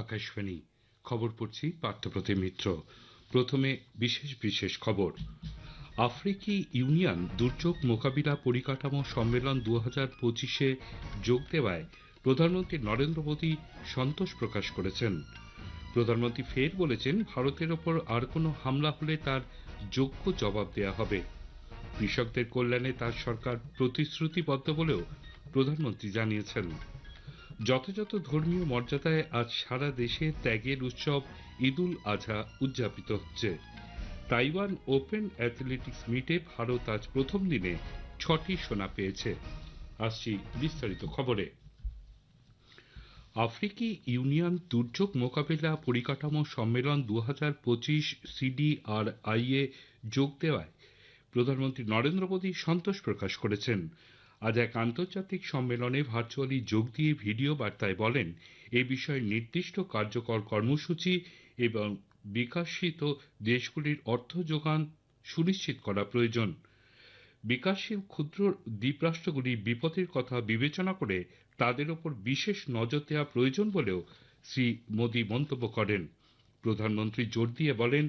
আকাশবাণী খবর পড়ছি পার্থপ্রতিম মিত্র। প্রথমে বিশেষ বিশেষ খবর। আফ্রিকি ইউনিয়ন দুর্যোগ মোকাবিলা পরিকাঠামো সম্মেলন 2025-এ যোগ দেওয়ায় প্রধানমন্ত্রী নরেন্দ্র মোদী সন্তোষ প্রকাশ করেছেন। প্রধানমন্ত্রী ফের বলেছেন, ভারতের ওপর আর কোনো হামলা হলে তার যোগ্য জবাব দেয়া হবে। কৃষকদের কল্যাণে তার সরকার প্রতিশ্রুতিবদ্ধ বলেও প্রধানমন্ত্রী জানিয়েছেন। যথাযথ ধর্মীয় মর্যাদায় আজ সারা দেশে ত্যাগের উৎসব ঈদ উল আজহা উদযাপিত হচ্ছে। তাইওয়ান ওপেন অ্যাথলেটিক্স মিটে ভারত আজ প্রথম দিনে 6টি সোনা পেয়েছে। আসছি বিস্তারিত খবরে। আফ্রিকি ইউনিয়ন দুর্যোগ মোকাবিলা পরিকাঠামো সম্মেলন 2025 CDRI-এ যোগ দেওয়ায় প্রধানমন্ত্রী নরেন্দ্র মোদী সন্তোষ প্রকাশ করেছেন। আজ এক আন্তর্জাতিক সম্মেলনে ভার্চুয়ালি যোগ দিয়ে ভিডিও বার্তায় বলেন, এ বিষয়ে নির্দিষ্ট কার্যকর কর্মসূচি এবং বিকাশিত দেশগুলির অর্থ যোগান সুনিশ্চিত করা প্রয়োজন। বিকাশশীল ক্ষুদ্র দ্বীপরাষ্ট্রগুলির বিপদের কথা বিবেচনা করে তাদের ওপর বিশেষ নজর দেওয়া প্রয়োজন বলেও শ্রী মোদী মন্তব্য করেন। প্রধানমন্ত্রী জোর দিয়ে বলেন,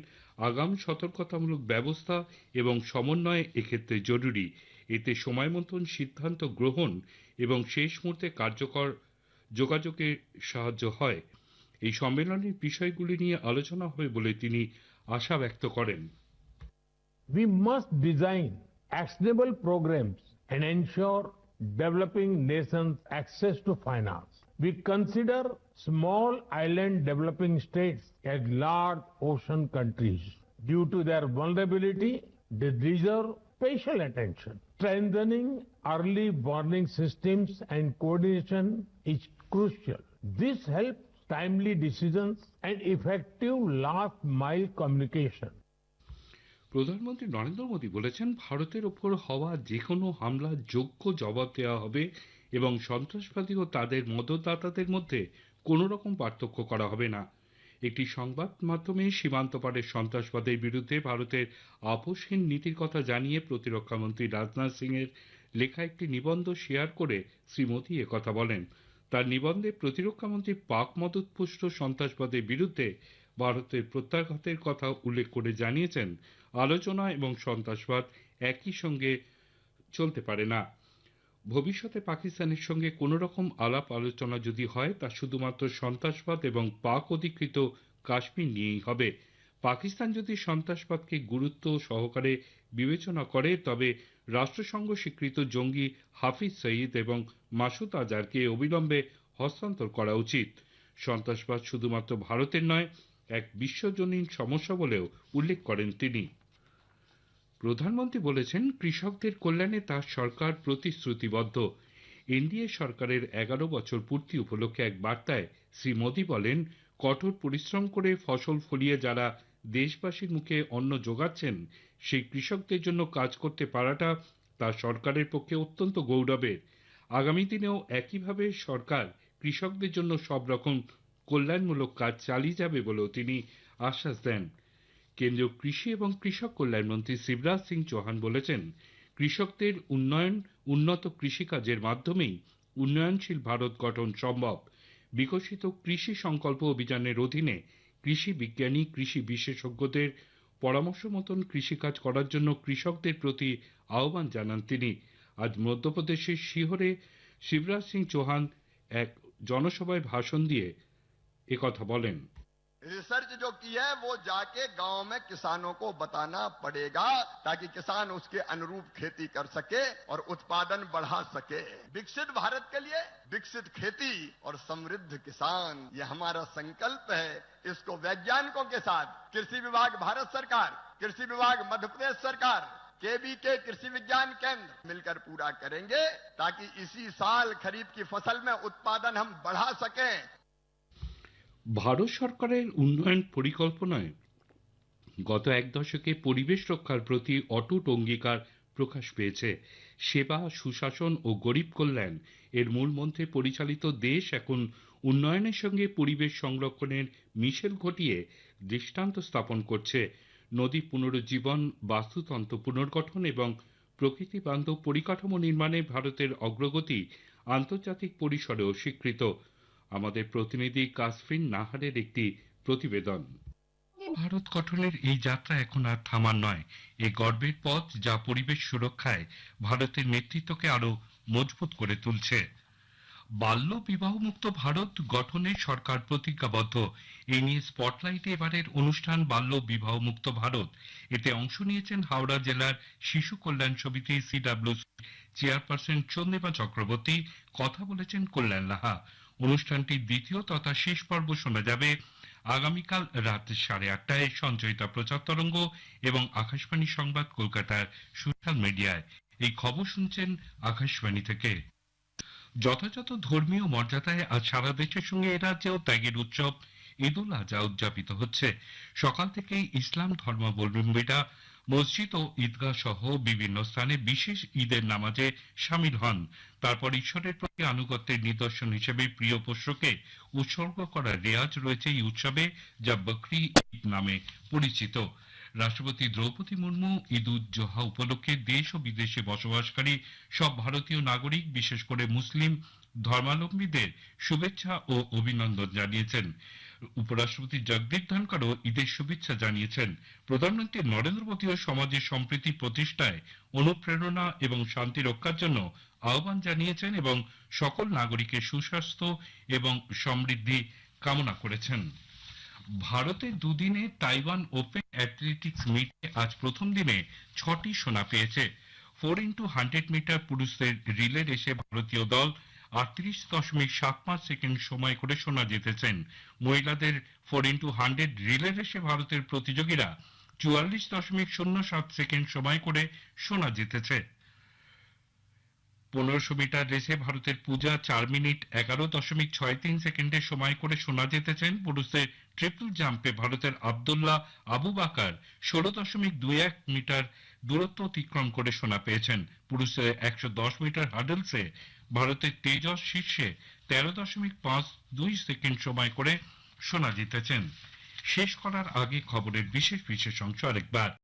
আগাম সতর্কতামূলক ব্যবস্থা এবং সমন্বয় এক্ষেত্রে জরুরি। এতে সময় মতন সিদ্ধান্ত গ্রহণ এবং শেষ মুহূর্তে কার্যকর যোগাযোগে সাহায্য হয়। এই সম্মেলনের বিষয়গুলি নিয়ে আলোচনা হবে বলে তিনি আশা ব্যক্ত করেন। We must design actionable programs and ensure developing nations access to finance. We consider small island developing states as large ocean countries. Due to their vulnerability, they deserve special attention. Strengthening early warning systems and coordination is crucial. This helps timely decisions and effective last mile communication. প্রধানমন্ত্রী নরেন্দ্র মোদী বলেছেন, ভারতের ওপর হওয়া যে কোনো হামলার যোগ্য জবাব দেওয়া হবে এবং সন্ত্রাসবাদী ও তাদের মদতদাতাদের মধ্যে কোনো রকম পার্থক্য করা হবে না। একটি সংবাদ মাধ্যমে সীমান্ত পারের সন্ত্রাসবাদের বিরুদ্ধে ভারতের আপোষহীন নীতির কথা জানিয়ে প্রতিরক্ষামন্ত্রী রাজনাথ সিং এর লেখা একটি নিবন্ধ শেয়ার করে শ্রী মোদী একথা বলেন। তার নিবন্ধে প্রতিরক্ষামন্ত্রী পাক মদতপুষ্ট সন্ত্রাসবাদের বিরুদ্ধে ভারতের প্রত্যাঘাতের কথা উল্লেখ করে জানিয়েছেন, আলোচনা এবং সন্ত্রাসবাদ একই সঙ্গে চলতে পারে না। ভবিষ্যতে পাকিস্তানের সঙ্গে কোনো রকম আলাপ আলোচনা যদি হয়, তা শুধুমাত্র সন্ত্রাসবাদ এবং পাক অধিকৃত কাশ্মীর নিয়েই হবে। পাকিস্তান যদি সন্ত্রাসবাদকে গুরুত্ব সহকারে বিবেচনা করে, তবে রাষ্ট্রসংঘ স্বীকৃত জঙ্গি হাফিজ সঈদ এবং মাসুদ আজহারকে অবিলম্বে হস্তান্তর করা উচিত। সন্ত্রাসবাদ শুধুমাত্র ভারতের নয়, এক বিশ্বজনীন সমস্যা বলেও উল্লেখ করেন তিনি। প্রধানমন্ত্রী বলেছেন, কৃষকদের কল্যাণে তার সরকার প্রতিশ্রুতিবদ্ধ। এনডিএ সরকারের 11 বছর পূর্তি উপলক্ষে এক বার্তায় শ্রী মোদী বলেন, কঠোর পরিশ্রম করে ফসল ফলিয়ে যারা দেশবাসীর মুখে অন্ন যোগাচ্ছেন, সেই কৃষকদের জন্য কাজ করতে পারাটা তার সরকারের পক্ষে অত্যন্ত গৌরবের। আগামী দিনেও একইভাবে সরকার কৃষকদের জন্য সব রকম কল্যাণমূলক কাজ চালিয়ে যাবে বলেও তিনি আশ্বাস দেন। কেন্দ্রীয় কৃষি এবং কৃষক কল্যাণ মন্ত্রী শিবরাজ সিং চৌহান বলেছেন, কৃষকদের উন্নয়ন, উন্নত কৃষিকাজের মাধ্যমেই উন্নয়নশীল ভারত গঠন সম্ভব। বিকশিত কৃষি সংকল্প অভিযানের অধীনে কৃষি বিজ্ঞানী, কৃষি বিশেষজ্ঞদের পরামর্শ মতন কৃষিকাজ করার জন্য কৃষকদের প্রতি আহ্বান জানান তিনি। আজ মধ্যপ্রদেশের শিহরে শিবরাজ সিং চৌহান এক জনসভায় ভাষণ দিয়ে একথা বলেন। रिसर्च जो की है वो जाके गांव में किसानों को बताना पड़ेगा, ताकि किसान उसके अनुरूप खेती कर सके और उत्पादन बढ़ा सके। विकसित भारत के लिए विकसित खेती और समृद्ध किसान, ये हमारा संकल्प है। इसको वैज्ञानिकों के साथ कृषि विभाग भारत सरकार, कृषि विभाग मध्य प्रदेश सरकार, केबीके कृषि विज्ञान केंद्र मिलकर पूरा करेंगे, ताकि इसी साल खरीफ की फसल में उत्पादन हम बढ़ा सकें। ভারত সরকারের উন্নয়ন পরিকল্পনায় গত এক দশকে পরিবেশ রক্ষার প্রতি অটুট অঙ্গীকার প্রকাশ পেয়েছে। সেবা, সুশাসন ও গরিব কল্যাণ এর মূল মন্ত্রে পরিচালিত দেশ এখন উন্নয়নের সঙ্গে পরিবেশ সংরক্ষণের মিশেল ঘটিয়ে দৃষ্টান্ত স্থাপন করছে। নদী পুনরুজ্জীবন, বাস্তুতন্ত্র পুনর্গঠন এবং প্রকৃতি বান্ধব পরিকাঠামো নির্মাণে ভারতের অগ্রগতি আন্তর্জাতিক পরিসরেও স্বীকৃত। আমাদের প্রতিনিধি কাসফিন নাহারের একটি প্রতিবেদন। ভারত গঠনের এই যাত্রা এখন আর থামার নয়, এ গর্বের পথ যা পরিবেশ সুরক্ষায় ভারতের নেতৃত্বকে আরো মজবুত করে তুলছে। বাল্য বিবাহমুক্ত ভারত গঠনে সরকার প্রতিজ্ঞাবদ্ধ। এই নিয়ে স্পটলাইটে এবারের অনুষ্ঠান বাল্য বিবাহমুক্ত ভারত। এতে অংশ নিয়েছেন হাওড়া জেলার শিশু কল্যাণ সমিতি সিডব্লিউসি চেয়ারপারসন চন্দ্রিমা চক্রবর্তী, কথা বলেছেন কল্যাণ লাহা। অনুষ্ঠানটির দ্বিতীয় তথা শেষ পর্ব শোনা যাবে আগামীকাল রাত 8:30টায় সঞ্চয়িতা প্রচার তরঙ্গ এবং আকাশবাণী সংবাদ কলকাতার সোশ্যাল মিডিয়ায়। এই খবর শুনছেন আকাশবাণী থেকে। যথাযথ ধর্মীয় মর্যাদায় আজ সারা দেশের সঙ্গে এ রাজ্যেও ত্যাগের উৎসব ঈদ উল আজহা উদযাপিত হচ্ছে। সকাল থেকেই ইসলাম ধর্মাবলম্বীরা মসজিদ ও ঈদগাহ সহ বিভিন্ন স্থানে বিশেষ ঈদের নামাজে সামিল হন। তারপর ঈশ্বরের প্রতি আনুগত্যের নিদর্শন হিসেবে প্রিয় পোষ্যকে উৎসর্গ করার রেওয়াজ রয়েছে এই উৎসবে, যা বকরি ঈদ নামে পরিচিত। রাষ্ট্রপতি দ্রৌপদী মুর্মু ঈদ উদ জোহা উপলক্ষে দেশ ও বিদেশে বসবাসকারী সব ভারতীয় নাগরিক, বিশেষ করে মুসলিম ধর্মাবলম্বীদের শুভেচ্ছা ও অভিনন্দন জানিয়েছেন। উপরাষ্ট্রপতি জগদীপ ধনখড়ও ঈদের শুভেচ্ছা জানিয়েছেন। প্রধানমন্ত্রী নরেন্দ্র মোদীও সমাজের সম্প্রীতি প্রতিষ্ঠায় অনুপ্রেরণা এবং শান্তি রক্ষার জন্য আহ্বান জানিয়েছেন এবং সকল নাগরিকের সুস্বাস্থ্য এবং সমৃদ্ধি কামনা করেছেন। ভারতের দুদিনে তাইওয়ান ওপেন অ্যাথলেটিক্স মিটে আজ প্রথম দিনে 6টি সোনা পেয়েছে। 4x100 মিটার পুরুষদের রিলে রেসে ভারতীয় দল 38.75 সেকেন্ড সময় করে সোনা জিতেছেন। মহিলাদের 4x100 রিলে রেসে ভারতের প্রতিযোগীরা 44.07 সেকেন্ড সময় করে সোনা জিতেছে। 1500 মিটার রেসে ভারতের পূজা 4 মিনিট 11.63 সেকেন্ডে সময় করে সোনা জিতেছেন। পুরুষদের ট্রিপল জাম্পে ভারতের আব্দুল্লাহ আবু বাকার 16.21 মিটার দূরত্ব অতিক্রম করে সোনা পেয়েছেন। পুরুষদের 110 মিটার হার্ডলসে ভারতের তেজস শীর্ষে 13.52 সেকেন্ড সময় করে সোনা জিতেছেন। শেষ করার আগে খবরের বিশেষ অংশ আরেকবার।